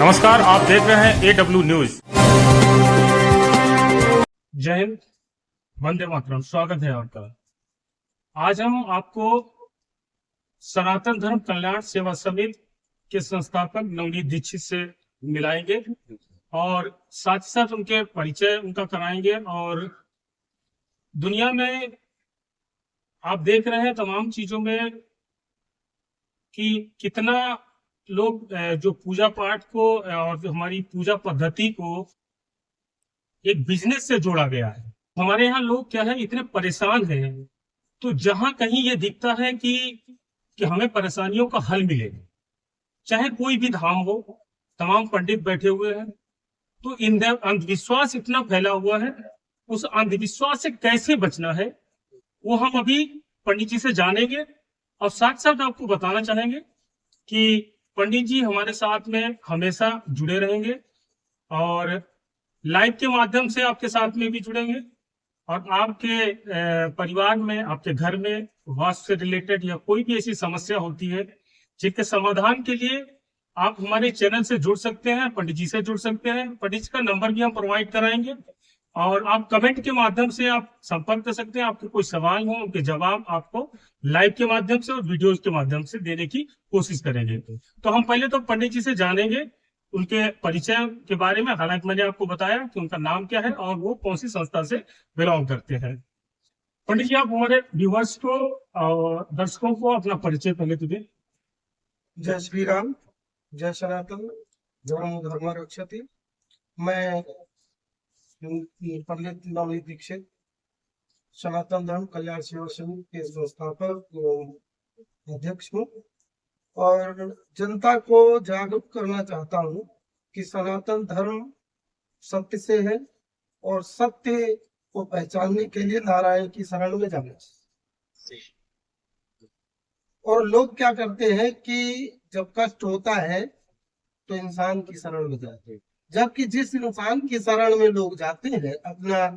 नमस्कार, आप देख रहे हैं AW न्यूज। जय हिंद, वंदे मातरम। स्वागत है आपका। आज हम आपको सनातन धर्म कल्याण सेवा समिति के संस्थापक नवनीत दीक्षित से मिलाएंगे और साथ ही साथ उनके परिचय उनका कराएंगे। और दुनिया में आप देख रहे हैं तमाम चीजों में कि कितना लोग जो पूजा पाठ को और जो हमारी पूजा पद्धति को एक बिजनेस से जोड़ा गया है। हमारे यहाँ लोग क्या है, इतने परेशान हैं, तो जहां कहीं ये दिखता है कि हमें परेशानियों का हल मिलेगा, चाहे कोई भी धाम हो, तमाम पंडित बैठे हुए हैं। तो इन अंधविश्वास इतना फैला हुआ है, उस अंधविश्वास से कैसे बचना है वो हम अभी पंडित जी से जानेंगे। और साथ साथ आपको बताना चाहेंगे कि पंडित जी हमारे साथ में हमेशा जुड़े रहेंगे और लाइव के माध्यम से आपके साथ में भी जुड़ेंगे। और आपके परिवार में, आपके घर में वास्तु से रिलेटेड या कोई भी ऐसी समस्या होती है जिसके समाधान के लिए आप हमारे चैनल से जुड़ सकते हैं, पंडित जी से जुड़ सकते हैं। पंडित जी का नंबर भी हम प्रोवाइड कराएंगे और आप कमेंट के माध्यम से आप संपर्क कर सकते हैं। आपके कोई सवाल हो, उनके जवाब आपको लाइव के माध्यम से और वीडियोज के माध्यम से देने की कोशिश करेंगे। तो हम पहले तो पंडित जी से जानेंगे उनके परिचय के बारे में। हालांकि मैंने आपको बताया कि उनका नाम क्या है और वो कौन सी संस्था से बिलोंग करते हैं। पंडित जी, आप हमारे व्यूवर्स को और दर्शकों को अपना परिचय पहले तो दें। जय श्री राम, जय सनातन धर्म रक्षति। मैं पंडित नवनीत दीक्षित, सनातन धर्म कल्याण सेवा समिति के संस्थापक अध्यक्ष हूँ और जनता को जागरूक करना चाहता हूँ कि सनातन धर्म सत्य से है और सत्य को पहचानने के लिए नारायण की शरण में जाना चाहिए। और लोग क्या करते हैं कि जब कष्ट होता है तो इंसान की शरण में जाते हैं, जबकि जिस इंसान की शरण में लोग जाते हैं अपना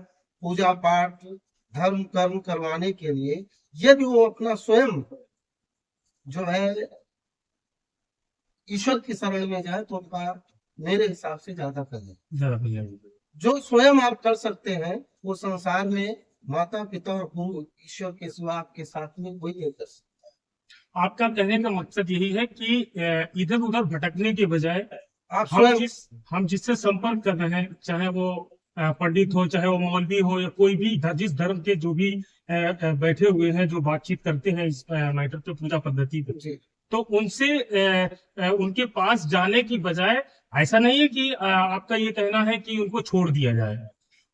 पूजा पाठ धर्म कर्म करवाने के लिए, यदि वो अपना स्वयं जो है ईश्वर की शरण में जाए तो उनका मेरे हिसाब से ज्यादा करें। जो स्वयं आप कर सकते हैं वो संसार में माता पिता और गुरु ईश्वर के सिवा आपके साथ में कोई नहीं कर सकता। आपका कहने का मकसद यही है कि इधर उधर भटकने के बजाय आप हम जिससे संपर्क कर रहे हैं, चाहे वो पंडित हो, चाहे वो मौलवी हो, या कोई भी जिस धर्म के जो भी बैठे हुए हैं जो बातचीत करते हैं इस मैटर पे, पूजा पद्धति पे, तो उनसे उनके पास जाने की बजाय ऐसा नहीं है कि आपका ये कहना है कि उनको छोड़ दिया जाए।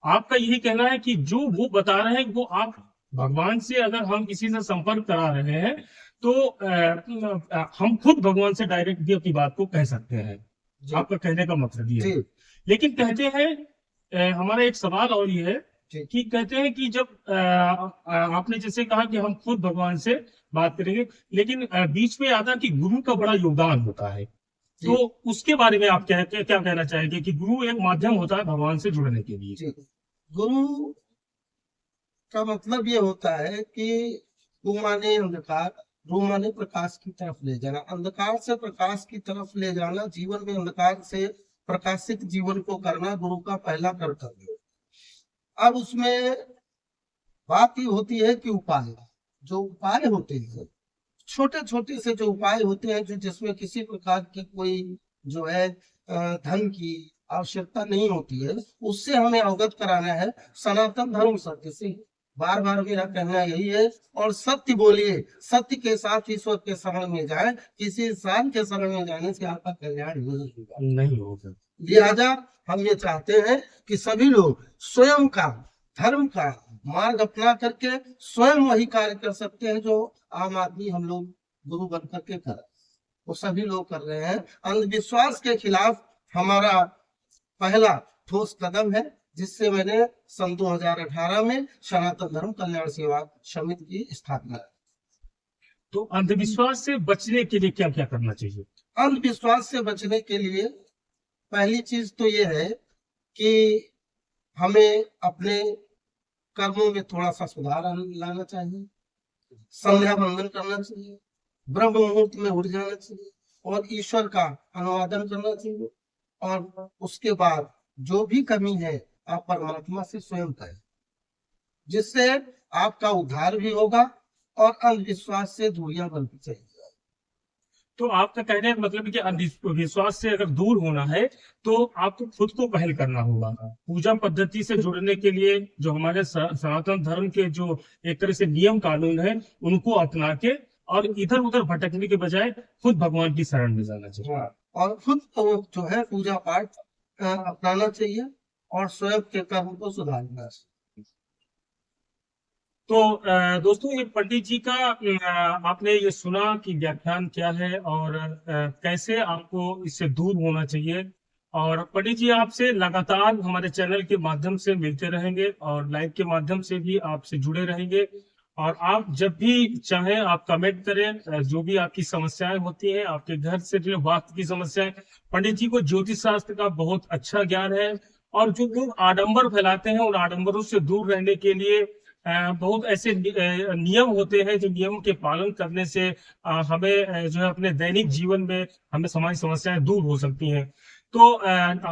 आपका यही कहना है कि जो वो बता रहे हैं वो आप भगवान से, अगर हम किसी से संपर्क करा रहे हैं तो हम खुद भगवान से डायरेक्ट भी अपनी बात को कह सकते हैं। आपका कहने का मतलब ये है। लेकिन कहते हैं हमारा एक सवाल और ये है कि कहते हैं कि जब आपने जैसे कहा कि हम खुद भगवान से बात करेंगे, लेकिन बीच में आता कि गुरु का बड़ा योगदान होता है, तो उसके बारे में आप क्या कहना चाहेंगे कि गुरु एक माध्यम होता है भगवान से जुड़ने के लिए? गुरु का मतलब ये होता है कि गु माने अंधकार, रू माने प्रकाश की तरफ ले जाना, अंधकार से प्रकाश की तरफ ले जाना, जीवन में अंधकार से प्रकाशित जीवन को करना गुरु का पहला कर्तव्य। अब उसमें बात ये होती है कि उपाय, जो उपाय होते हैं छोटे छोटे से जो उपाय होते हैं, जो जिसमें किसी प्रकार की कोई जो है धन की आवश्यकता नहीं होती है, उससे हमें अवगत कराना है। सनातन धर्म सत्य से, बार बार मेरा कहना यही है। और सत्य बोलिए, सत्य के साथ ईश्वर के शरण में जाए, किसी इंसान के शरण में जाने से आपका कल्याण नहीं होगा। लिहाजा हम ये चाहते हैं कि सभी लोग स्वयं का धर्म का मार्ग अपना करके स्वयं वही कार्य कर सकते हैं जो आम आदमी हम लोग गुरु बन करके कर, वो सभी लोग कर रहे हैं। अंधविश्वास के खिलाफ हमारा पहला ठोस कदम है, जिससे मैंने सन 2018 में सनातन धर्म कल्याण सेवा समिति की स्थापना की। तो अंधविश्वास से बचने के लिए क्या क्या करना चाहिए? अंधविश्वास से बचने के लिए पहली चीज तो ये है कि हमें अपने कर्मों में थोड़ा सा सुधार लाना चाहिए, संध्या वंदन करना चाहिए, ब्रह्म मुहूर्त में उठ जाना चाहिए और ईश्वर का अनुवादन करना चाहिए। और उसके बाद जो भी कमी है आप परमात्मा से स्वयं कहें, जिससे आपका उद्धार भी होगा और अंधविश्वास से दूरियां बनती चाहिए। तो आपका कहने का मतलब है कि अंधविश्वास से अगर दूर होना है तो आपको खुद को पहल करना होगा। पूजा पद्धति से जुड़ने के लिए जो हमारे सनातन धर्म के जो एक तरह से नियम कानून है उनको अपना के और इधर उधर भटकने के बजाय खुद भगवान की शरण में जाना चाहिए। और खुद जो है पूजा पाठ अपनाना चाहिए और स्वयं के कर्म को सुधारना चाहिए। तो दोस्तों, ये पंडित जी का आपने ये सुना कि व्याख्यान क्या है और कैसे आपको इससे दूर होना चाहिए। और पंडित जी आपसे लगातार हमारे चैनल के माध्यम से मिलते रहेंगे और लाइव के माध्यम से भी आपसे जुड़े रहेंगे। और आप जब भी चाहें आप कमेंट करें, जो भी आपकी समस्याएं होती हैं, आपके घर से जो वास्तु की समस्याएं, पंडित जी को ज्योतिष शास्त्र का बहुत अच्छा ज्ञान है। और जो लोग आडंबर फैलाते हैं उन आडंबरों से दूर रहने के लिए बहुत ऐसे नियम होते हैं जो नियम के पालन करने से हमें जो है अपने दैनिक जीवन में हमें समाज समस्याएं दूर हो सकती हैं। तो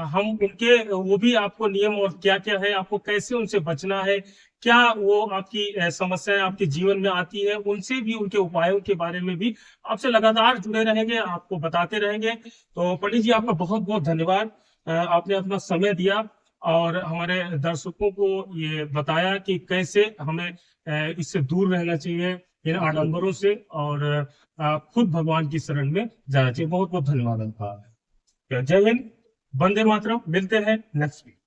हम उनके वो भी आपको नियम और क्या क्या है, आपको कैसे उनसे बचना है, क्या वो आपकी समस्याएं आपके जीवन में आती है, उनसे भी उनके उपायों के बारे में भी आपसे लगातार जुड़े रहेंगे, आपको बताते रहेंगे। तो पंडित जी आपका बहुत बहुत धन्यवाद, आपने अपना समय दिया और हमारे दर्शकों को ये बताया कि कैसे हमें इससे दूर रहना चाहिए इन आडंबरों से और खुद भगवान की शरण में जाना चाहिए। बहुत बहुत धन्यवाद आपका। जय हिंद, वंदे मातरम। मिलते हैं नेक्स्ट वीक।